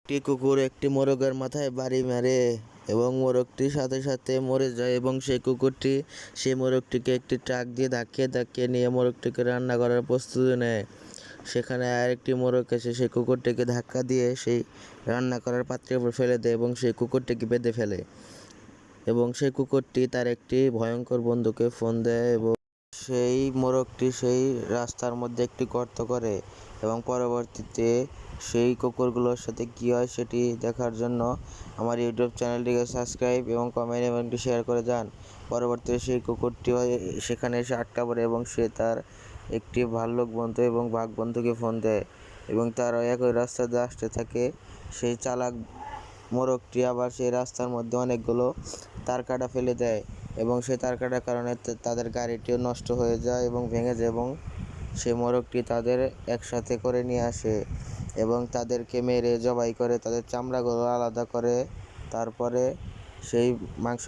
একটি কুকুর একটি মোরগের মাথায় বাড়ি মারে এবং মোরগটি সাথে সাথে মরে যায় এবং সেই কুকুরটি সেই মোরগটিকে একটি ট্রাক দিয়ে ধাক্কিয়ে ধাক্কিয়ে নিয়ে মোরগটিকে রান্না করার প্রস্তুতি নেয়। সেখানে আরেকটি মোরগ এসে সেই কুকুরটিকে ধাক্কা দিয়ে সেই রান্না করার পাত্রের উপর ফেলে দেয় এবং সেই কুকুরটিকে বেঁধে ফেলে এবং সেই কুকুরটি তার একটি ভয়ঙ্কর বন্ধুকে ফোন দেয় এবং সেই মোরগটি সেই রাস্তার মধ্যে একটি গর্ত করে এবং পরবর্তীতে সেই কুকুরগুলোর সাথে কী হয় সেটি দেখার জন্য আমার ইউটিউব চ্যানেলটিকে সাবস্ক্রাইব এবং কমেন্ট এবং একটি শেয়ার করে যান। পরবর্তীতে সেই কুকুরটি সেখানে এসে আটকা পড়ে এবং সে তার একটি ভাল্লুক বন্ধু এবং বাঘ বন্ধুকে ফোন দেয় এবং তারা একই রাস্তা দিয়ে আসতে থাকে। সেই চালাক মোরগটি আবার সেই রাস্তার মধ্যে অনেকগুলো তারকাটা ফেলে দেয় এবং সেই তারকাটার কারণে তাদের গাড়িটিও নষ্ট হয়ে যায় এবং ভেঙে যায় এবং সেই মোরগটি তাদের একসাথে করে নিয়ে আসে এবং তাদেরকে মেরে জবাই করে তাদের চামড়াগুলো আলাদা করে তারপরে সেই মাংস